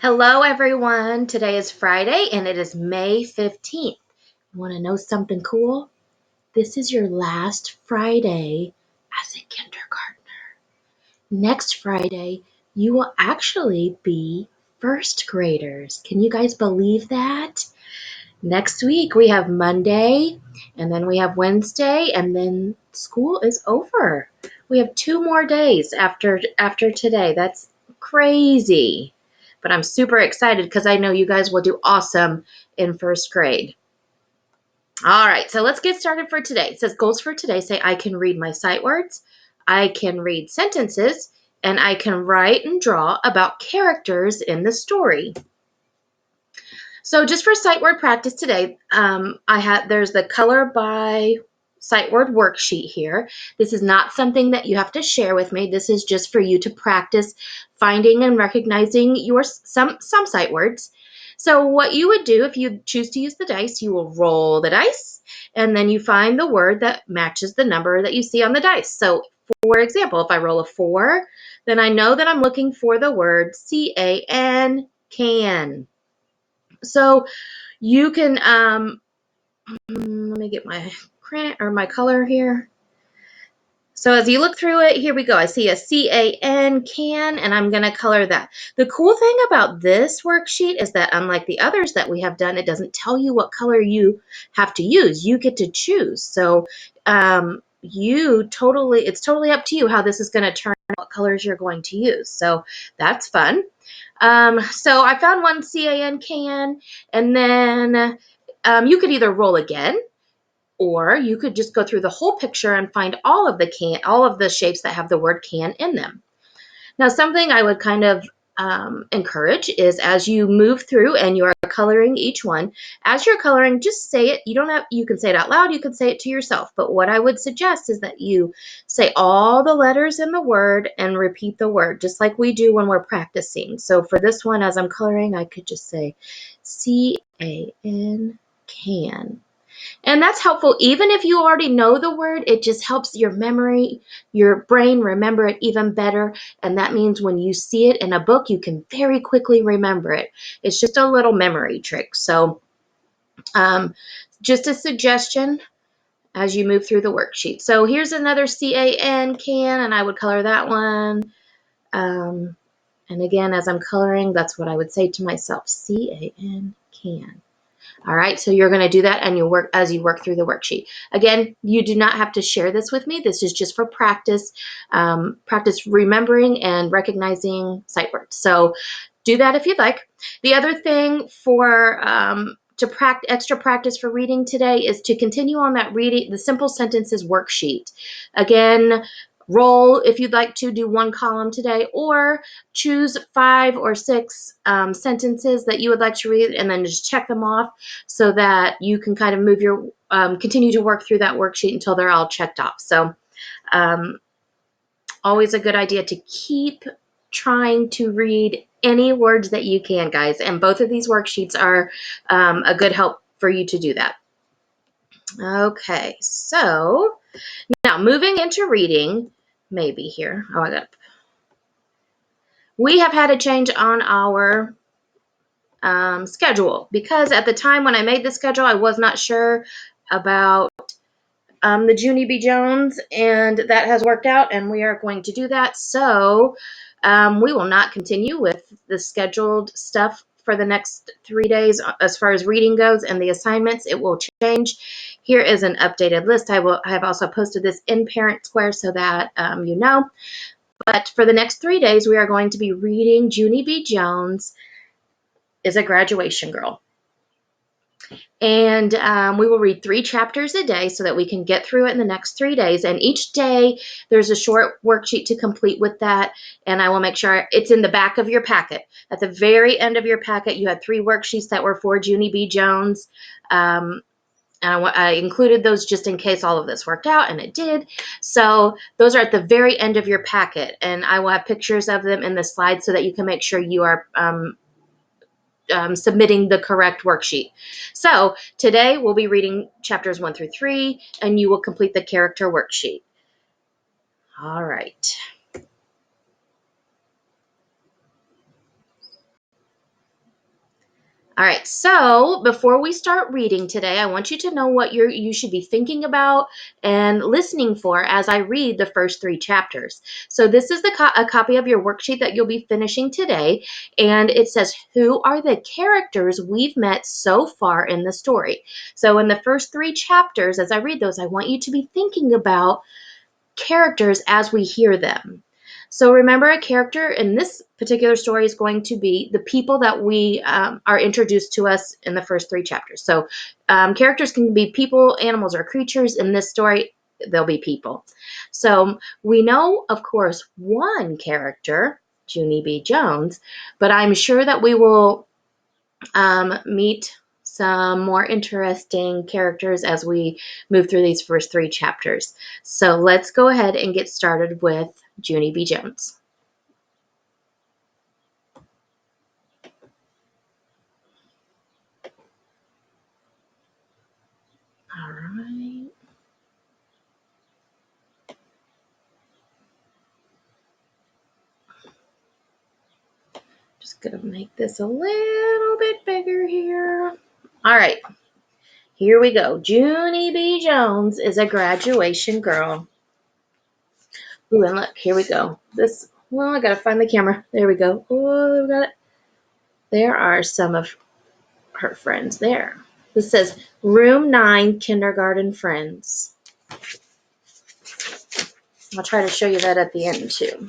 Hello, everyone. Today is Friday and it is May 15th. You want to know something cool? This is your last Friday as a kindergartner. Next Friday, you will actually be first graders. Can you guys believe that? Next week, we have Monday, and then we have Wednesday, and then school is over. We have 2 more days after today. That's crazy. But I'm super excited because I know you guys will do awesome in first grade. All right, so let's get started for today. It says goals for today say I can read my sight words, I can read sentences, and I can write and draw about characters in the story. So just for sight word practice today, there's the color by sight word worksheet here. This is not something that you have to share with me. This is just for you to practice finding and recognizing your some sight words. So what you would do if you choose to use the dice, you will roll the dice and then you find the word that matches the number that you see on the dice. So for example, if I roll a 4, then I know that I'm looking for the word C-A-N, can. So you can, let me get my color here. So as you look through it, here we go. I see a C-A-N, can, and I'm going to color that. The cool thing about this worksheet is that unlike the others that we have done, it doesn't tell you what color you have to use. You get to choose. So it's totally up to you how this is going to turn out, what colors you're going to use. So that's fun. So I found one C-A-N, can, and then you could either roll again, or you could just go through the whole picture and find all of the shapes that have the word can in them. Now, something I would kind of encourage is as you move through and you are coloring each one, as you're coloring, just say it. You can say it out loud, you can say it to yourself, but what I would suggest is that you say all the letters in the word and repeat the word, just like we do when we're practicing. So for this one, as I'm coloring, I could just say C-A-N, can. And that's helpful. Even if you already know the word, it just helps your brain remember it even better. And that means when you see it in a book, you can very quickly remember it. It's just a little memory trick. So just a suggestion as you move through the worksheet. So here's another C-A-N, can, and I would color that one. And again, as I'm coloring, that's what I would say to myself, C-A-N, can. All right, so you're going to do that and you work through the worksheet. Again, you do not have to share this with me. This is just for practice, practice remembering and recognizing sight words. So do that if you'd like. The other thing for extra practice for reading today is to continue on that reading the simple sentences worksheet. Again, roll if you'd like to do one column today, or choose 5 or 6 sentences that you would like to read and then just check them off so that you can kind of continue to work through that worksheet until they're all checked off. So always a good idea to keep trying to read any words that you can, guys, and both of these worksheets are a good help for you to do that. Okay, so now moving into reading, maybe here. We have had a change on our schedule because at the time when I made the schedule, I was not sure about the Junie B. Jones, and that has worked out, and we are going to do that. So we will not continue with the scheduled stuff for the next 3 days as far as reading goes and the assignments. It will change. Here is an updated list. I have also posted this in Parent Square so that you know. But for the next 3 days, we are going to be reading Junie B. Jones is a Graduation Girl. And we will read 3 chapters a day so that we can get through it in the next 3 days. And each day there's a short worksheet to complete with that. And I will make sure it's in the back of your packet. At the very end of your packet, you had 3 worksheets that were for Junie B. Jones. And I included those just in case all of this worked out, and it did. So those are at the very end of your packet. And I will have pictures of them in the slides so that you can make sure you are submitting the correct worksheet. So today we'll be reading chapters 1 through 3, and you will complete the character worksheet. All right. All right, so before we start reading today, I want you to know what you should be thinking about and listening for as I read the first 3 chapters. So this is a copy of your worksheet that you'll be finishing today, and it says, who are the characters we've met so far in the story? So in the first 3 chapters, as I read those, I want you to be thinking about characters as we hear them. So remember, a character in this particular story is going to be the people that we are introduced to us in the first 3 chapters. So characters can be people, animals, or creatures. In this story, they'll be people. So we know, of course, one character, Junie B. Jones, but I'm sure that we will meet some more interesting characters as we move through these first 3 chapters. So let's go ahead and get started with Junie B. Jones. All right. Just gonna make this a little bit bigger here. All right. Here we go. Junie B. Jones is a graduation girl. Ooh, and look, here we go. Well, I gotta find the camera. There we go. Oh, we got it. There are some of her friends there. This says room 9 kindergarten friends. I'll try to show you that at the end too.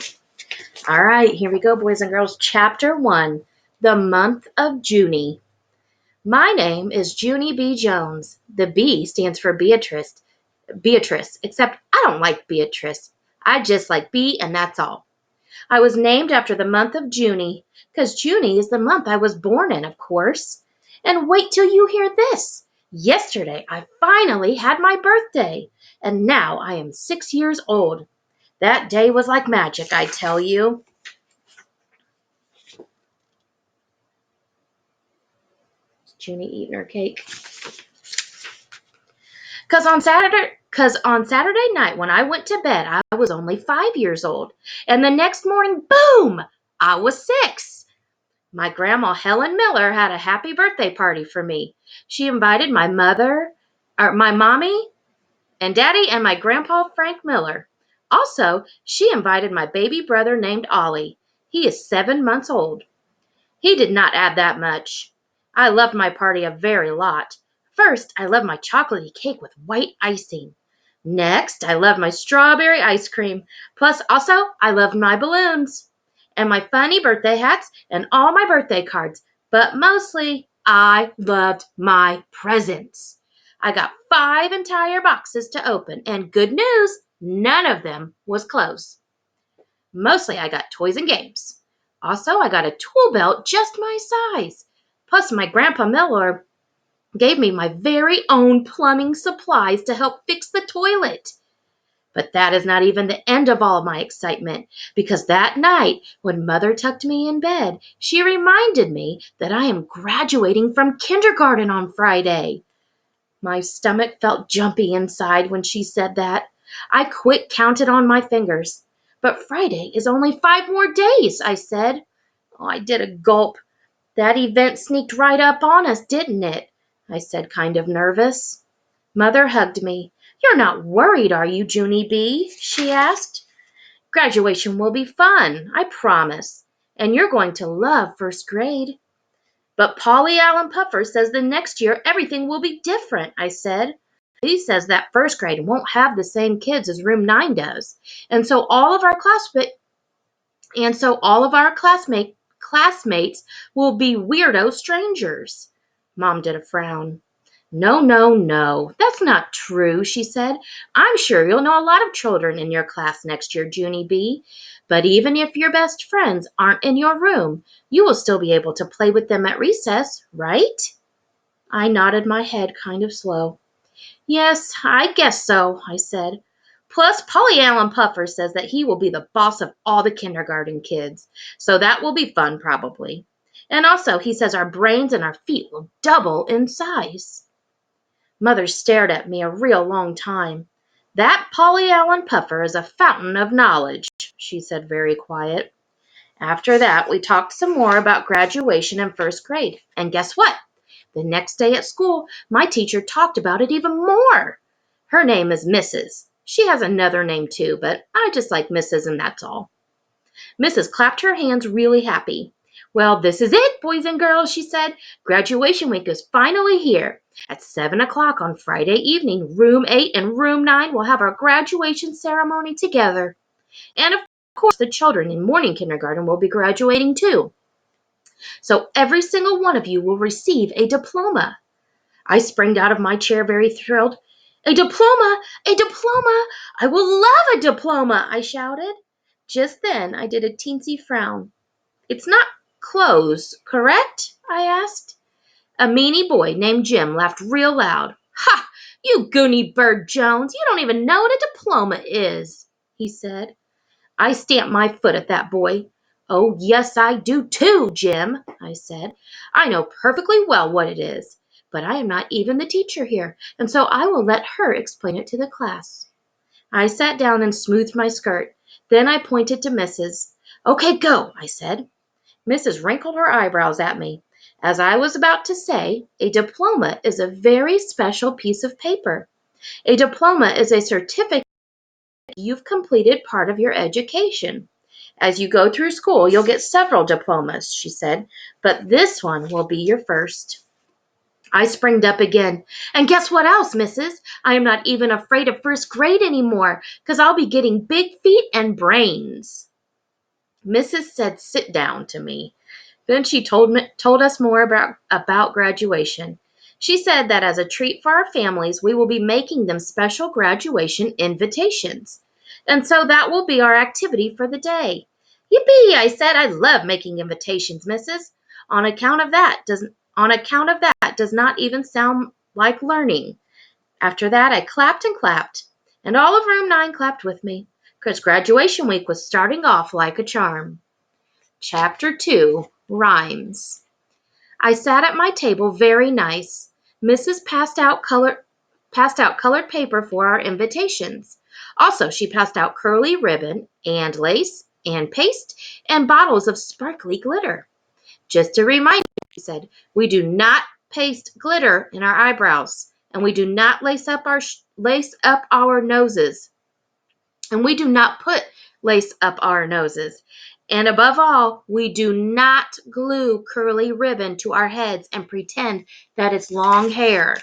All right, here we go, boys and girls. Chapter 1, the month of Junie. My name is Junie B. Jones. The B stands for Beatrice, except I don't like Beatrice. I just like B, and that's all. I was named after the month of Junie, because Junie is the month I was born in, of course. And wait till you hear this. Yesterday, I finally had my birthday, and now I am 6 years old. That day was like magic, I tell you. Junie eating her cake. Cause on Saturday night when I went to bed, I was only 5 years old. And the next morning, boom, I was 6. My grandma Helen Miller had a happy birthday party for me. She invited my mommy and daddy and my grandpa Frank Miller. Also, she invited my baby brother named Ollie. He is 7 months old. He did not add that much. I loved my party a very lot. First, I loved my chocolatey cake with white icing. Next, I loved my strawberry ice cream. Plus, also, I loved my balloons and my funny birthday hats and all my birthday cards. But mostly, I loved my presents. I got 5 entire boxes to open, and good news, none of them was closed. Mostly I got toys and games. Also, I got a tool belt just my size. Plus, my Grandpa Miller gave me my very own plumbing supplies to help fix the toilet. But that is not even the end of all my excitement, because that night, when Mother tucked me in bed, she reminded me that I am graduating from kindergarten on Friday. My stomach felt jumpy inside when she said that. I quick counted on my fingers. But Friday is only 5 more days, I said. Oh, I did a gulp. That event sneaked right up on us, didn't it? I said, kind of nervous. Mother hugged me. You're not worried, are you, Junie B? She asked. Graduation will be fun, I promise. And you're going to love first grade. But Polly Allen Puffer says the next year everything will be different, I said. He says that first grade won't have the same kids as room 9 does. And so all of our classmates will be weirdo strangers. Mom did a frown. No, no, no. That's not true, she said. I'm sure you'll know a lot of children in your class next year, Junie B. But even if your best friends aren't in your room, you will still be able to play with them at recess, right? I nodded my head kind of slow. Yes, I guess so, I said. Plus, Polly Allen Puffer says that he will be the boss of all the kindergarten kids, so that will be fun probably. And also, he says our brains and our feet will double in size. Mother stared at me a real long time. That Polly Allen Puffer is a fountain of knowledge, she said very quiet. After that, we talked some more about graduation in first grade. And guess what? The next day at school, my teacher talked about it even more. Her name is Mrs. She has another name too, but I just like Mrs. and that's all. Mrs. clapped her hands really happy. Well, this is it, boys and girls, she said. Graduation week is finally here. At 7 o'clock on Friday evening, room 8 and room 9 will have our graduation ceremony together. And of course, the children in morning kindergarten will be graduating too. So every single one of you will receive a diploma. I sprang out of my chair very thrilled. A diploma! A diploma! I will love a diploma! I shouted. Just then I did a teensy frown. It's not clothes, correct? I asked. A meanie boy named Jim laughed real loud. Ha! You goony bird Jones, you don't even know what a diploma is, he said. I stamped my foot at that boy. Oh, yes, I do too, Jim, I said. I know perfectly well what it is, but I am not even the teacher here, and so I will let her explain it to the class. I sat down and smoothed my skirt. Then I pointed to Mrs. Okay, go, I said. Mrs. wrinkled her eyebrows at me. As I was about to say, a diploma is a very special piece of paper. A diploma is a certificate you've completed part of your education. As you go through school, you'll get several diplomas, she said, but this one will be your first. I springed up again. And guess what else, Mrs.? I am not even afraid of first grade anymore, 'cause I'll be getting big feet and brains. Mrs. said, sit down to me. Then she told us more about graduation. She said that as a treat for our families, we will be making them special graduation invitations. And so that will be our activity for the day. Yippee, I said. I love making invitations, Mrs. On account of that does not even sound like learning. After that, I clapped and clapped, and all of room 9 clapped with me, because graduation week was starting off like a charm. Chapter 2, Rhymes. I sat at my table very nice. Mrs. passed out colored paper for our invitations. Also, she passed out curly ribbon and lace and paste and bottles of sparkly glitter. Just a reminder, she said, we do not paste glitter in our eyebrows, and we do not lace up our noses, and we do not put lace up our noses. And above all, we do not glue curly ribbon to our heads and pretend that it's long hair.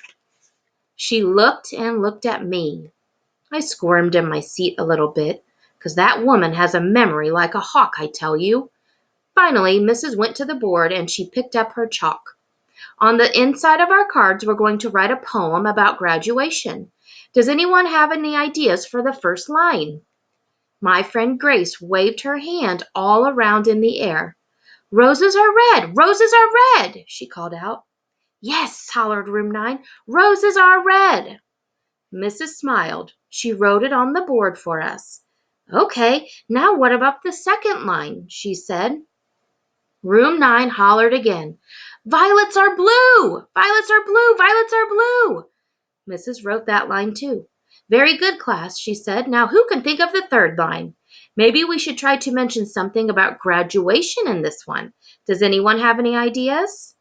She looked and looked at me. I squirmed in my seat a little bit, 'cause that woman has a memory like a hawk, I tell you. Finally, Mrs. went to the board and she picked up her chalk. On the inside of our cards, we're going to write a poem about graduation. Does anyone have any ideas for the first line? My friend Grace waved her hand all around in the air. Roses are red! Roses are red! She called out. Yes, hollered room 9. Roses are red! Mrs. smiled. She wrote it on the board for us. Okay, now what about the second line? She said. Room 9 hollered again. Violets are blue! Violets are blue! Violets are blue! Mrs. wrote that line too. Very good, class, she said. Now who can think of the third line? Maybe we should try to mention something about graduation in this one. Does anyone have any ideas?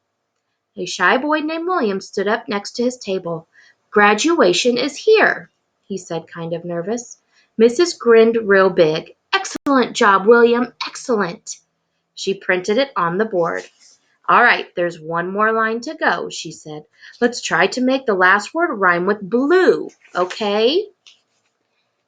A shy boy named William stood up next to his table. Graduation is here, he said, kind of nervous. Mrs. grinned real big. Excellent job, William, excellent. She printed it on the board. All right, there's one more line to go, she said. Let's try to make the last word rhyme with blue, okay?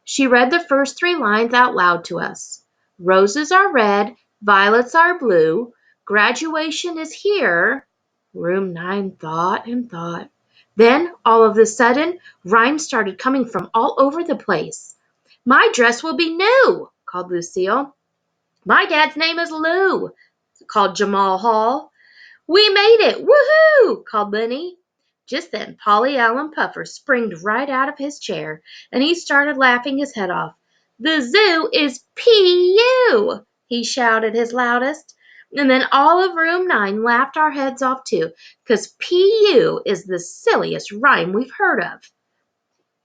She read the first 3 lines out loud to us. Roses are red, violets are blue, graduation is here. Room 9 thought and thought. Then, all of a sudden, rhymes started coming from all over the place. My dress will be new, called Lucille. My dad's name is Lou, called Jamal Hall. We made it! Woohoo! Called Lenny. Just then Polly Allen Puffer springed right out of his chair, and he started laughing his head off. The zoo is P.U., he shouted his loudest. And then all of room 9 laughed our heads off too, 'cause P.U. is the silliest rhyme we've heard of.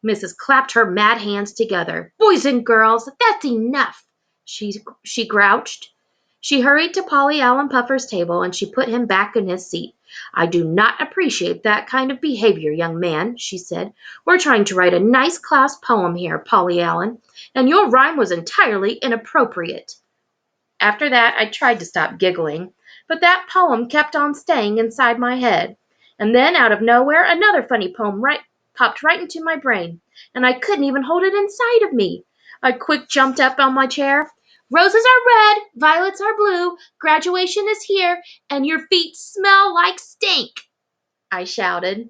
Mrs. clapped her mad hands together. Boys and girls, that's enough, she grouched. She hurried to Polly Allen Puffer's table and she put him back in his seat. I do not appreciate that kind of behavior, young man, she said. We're trying to write a nice class poem here, Polly Allen, and your rhyme was entirely inappropriate. After that, I tried to stop giggling, but that poem kept on staying inside my head. And then, out of nowhere, another funny poem popped right into my brain, and I couldn't even hold it inside of me. I quick jumped up on my chair. Roses are red, violets are blue, graduation is here, and your feet smell like stink, I shouted.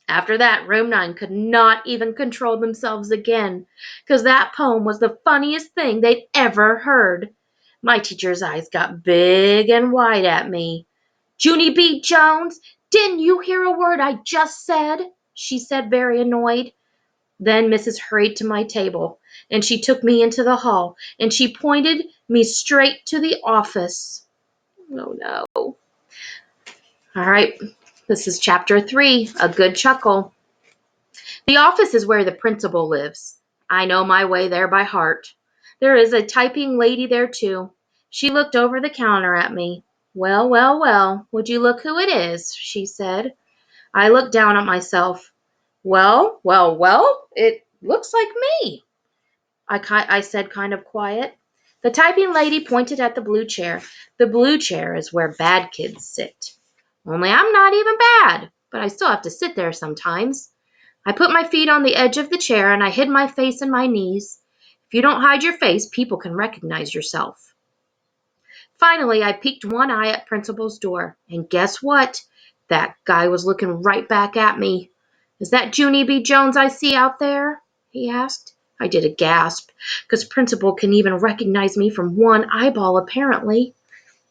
After that, Room 9 could not even control themselves again, 'cause that poem was the funniest thing they'd ever heard. My teacher's eyes got big and wide at me. Junie B. Jones, didn't you hear a word I just said? She said, very annoyed. Then Mrs. hurried to my table, and she took me into the hall, and she pointed me straight to the office. Oh no. All right, this is chapter 3, A Good Chuckle. The office is where the principal lives. I know my way there by heart. There is a typing lady there too. She looked over the counter at me. Well, well, well, would you look who it is, she said. I looked down at myself. Well, well, well, it looks like me, I said kind of quiet. The typing lady pointed at the blue chair. The blue chair is where bad kids sit. Only I'm not even bad, but I still have to sit there sometimes. I put my feet on the edge of the chair and I hid my face in my knees. If you don't hide your face, people can recognize yourself. Finally, I peeked one eye at Principal's door, and guess what? That guy was looking right back at me. Is that Junie B. Jones I see out there? He asked. I did a gasp, because Principal can even recognize me from one eyeball, apparently.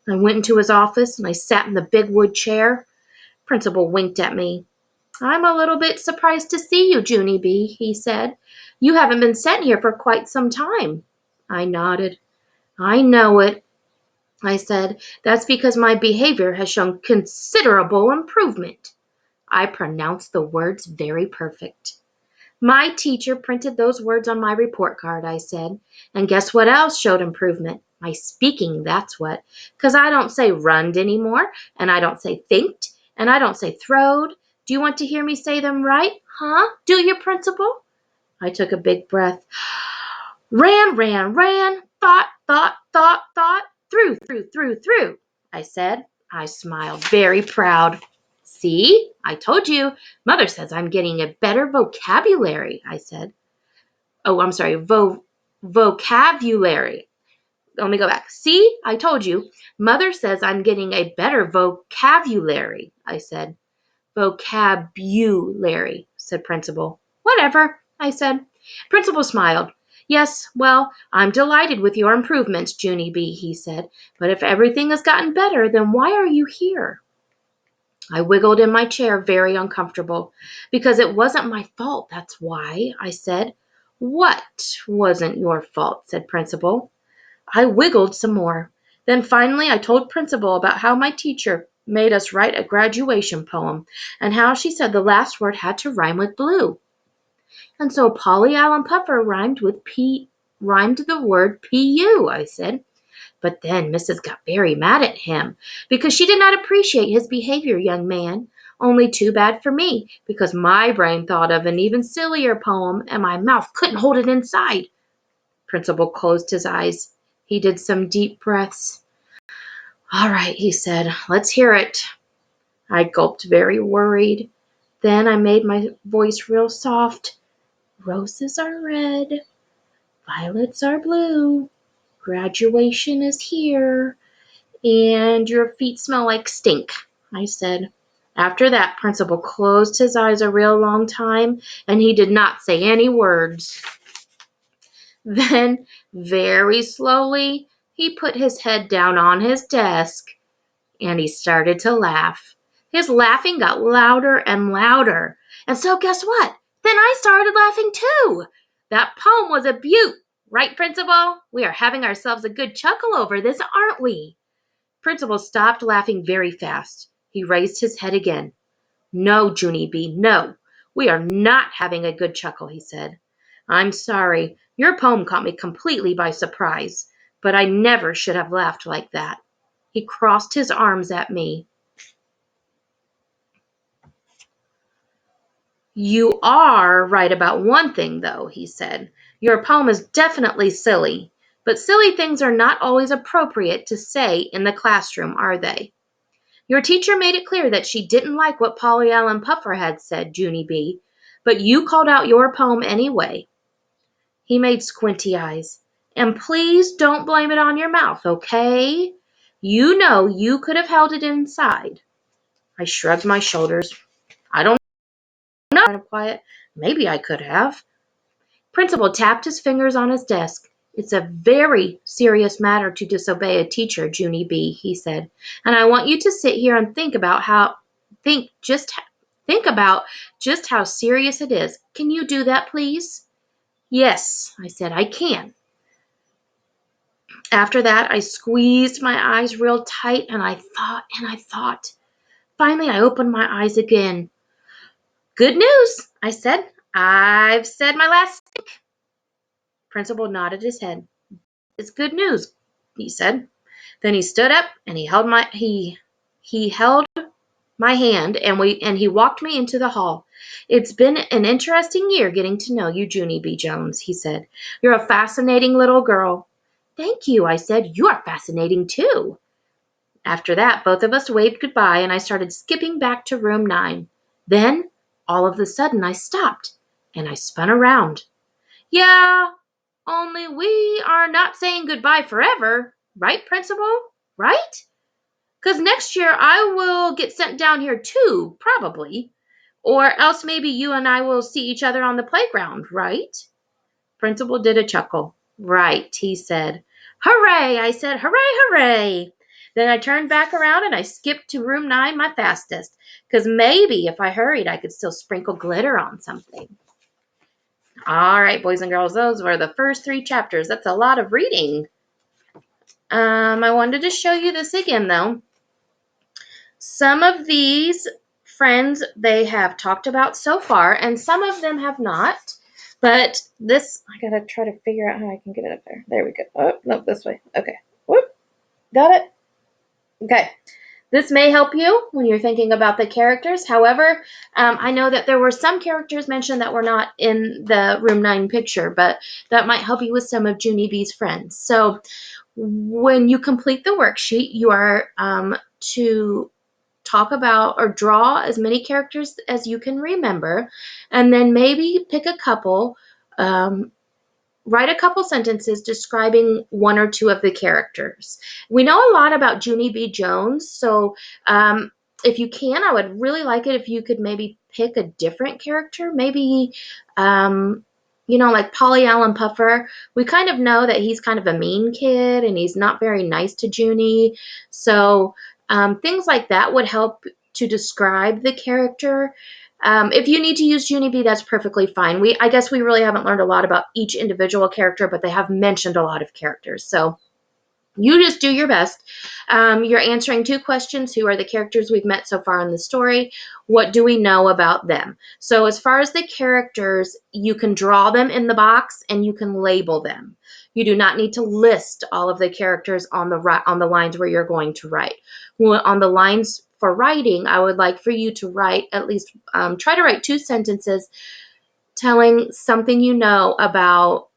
I went into his office and I sat in the big wood chair. Principal winked at me. I'm a little bit surprised to see you, Junie B., he said. You haven't been sent here for quite some time. I nodded. I know it, I said. That's because my behavior has shown considerable improvement. I pronounced the words very perfect. My teacher printed those words on my report card, I said. And guess what else showed improvement? My speaking, that's what. 'Cause I don't say runned anymore, and I don't say thinked, and I don't say throwed. Do you want to hear me say them right? Huh? Do you, Principal? I took a big breath. Ran, thought, through, I said. I smiled, very proud. See, I told you. Mother says I'm getting a better vocabulary, I said. Oh, I'm sorry, vocabulary. Let me go back. See, I told you. Mother says I'm getting a better vocabulary, I said. Vocabulary, said Principal. Whatever, I said. Principal smiled. Yes, well, I'm delighted with your improvements, Junie B., he said. But if everything has gotten better, then why are you here? I wiggled in my chair, very uncomfortable. Because it wasn't my fault, that's why, I said. What wasn't your fault? Said Principal. I wiggled some more. Then finally I told Principal about how my teacher made us write a graduation poem and how she said the last word had to rhyme with blue. And so Polly Allen Puffer rhymed the word P-U, I said. But then Mrs. got very mad at him because she did not appreciate his behavior, young man. Only too bad for me, because my brain thought of an even sillier poem and my mouth couldn't hold it inside. Principal closed his eyes. He did some deep breaths. All right, he said, let's hear it. I gulped, very worried. Then I made my voice real soft. Roses are red, violets are blue, graduation is here, and your feet smell like stink, I said. After that, Principal closed his eyes a real long time, and he did not say any words. Then, very slowly, he put his head down on his desk, and he started to laugh. His laughing got louder and louder. And so guess what? Then I started laughing too. That poem was a beaut, right, Principal? We are having ourselves a good chuckle over this, aren't we? Principal stopped laughing very fast. He raised his head again. No, Junie B., no. We are not having a good chuckle, he said. I'm sorry. Your poem caught me completely by surprise. but I never should have laughed like that. He crossed his arms at me. You are right about one thing, though, he said. Your poem is definitely silly, but silly things are not always appropriate to say in the classroom, are they? Your teacher made it clear that she didn't like what Polly Allen Puffer had said, Junie B., but you called out your poem anyway. He made squinty eyes. And please don't blame it on your mouth, okay? You know you could have held it inside. I shrugged my shoulders. I don't know, kind of quiet. Maybe I could have. Principal tapped his fingers on his desk. It's a very serious matter to disobey a teacher, Junie B., he said. And I want you to sit here and think about just how serious it is. Can you do that, please? Yes, I said, I can. After that, I squeezed my eyes real tight and I thought. Finally, I opened my eyes again. Good news, I said. I've said my last thing. Principal nodded his head. It's good news, he said. Then he stood up and he held my hand and he walked me into the hall. It's been an interesting year getting to know you, Junie B. Jones, he said. You're a fascinating little girl. Thank you, I said. You are fascinating too. After that, both of us waved goodbye and I started skipping back to room 9. Then, all of a sudden, I stopped and I spun around. Yeah, only we are not saying goodbye forever, right, Principal? Right? 'Cause next year I will get sent down here too, probably. Or else maybe you and I will see each other on the playground, right? Principal did a chuckle. Right, he said. Hooray, I said. Hooray, hooray. Then I turned back around and I skipped to room 9 my fastest, 'cause maybe if I hurried I could still sprinkle glitter on something. All right, boys and girls, those were the first 3 chapters. That's a lot of reading. I wanted to show you this again, though. Some of these friends they have talked about so far, and some of them have not. But this, I gotta try to figure out how I can get it up there. There we go. Oh, no, this way. Okay. Whoop. Got it? Okay. This may help you when you're thinking about the characters. However, I know that there were some characters mentioned that were not in the Room 9 picture, but that might help you with some of Junie B's friends. So when you complete the worksheet, you are to talk about or draw as many characters as you can remember, and then maybe pick a couple, write a couple sentences describing 1 or 2 of the characters. We know a lot about Junie B. Jones, so if you can, I would really like it if you could maybe pick a different character, maybe like Polly Allen Puffer. We kind of know that he's kind of a mean kid and he's not very nice to Junie. So things like that would help to describe the character. If you need to use Junie B, that's perfectly fine. I guess we really haven't learned a lot about each individual character, but they have mentioned a lot of characters. So you just do your best. You're answering 2 questions. Who are the characters we've met so far in the story? What do we know about them? So as far as the characters, you can draw them in the box and you can label them. You do not need to list all of the characters on the lines where you're going to write. On the lines for writing, I would like for you to write at least, try to write 2 sentences telling something you know about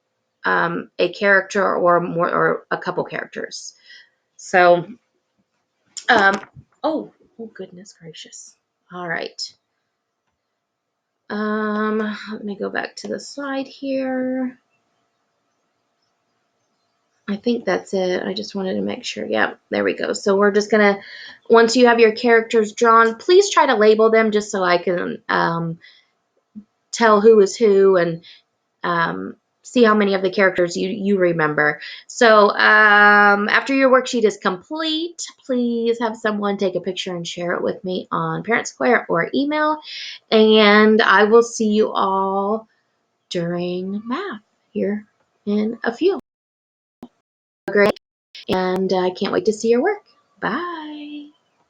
a character or a couple characters. So, oh goodness gracious. All right. Let me go back to the slide here. I think that's it. I just wanted to make sure. Yeah, there we go. So we're just gonna, once you have your characters drawn, please try to label them just so I can tell who is who and see how many of the characters you remember. So after your worksheet is complete, please have someone take a picture and share it with me on Parent Square or email. And I will see you all during math here in a few. Great. And I can't wait to see your work. Bye.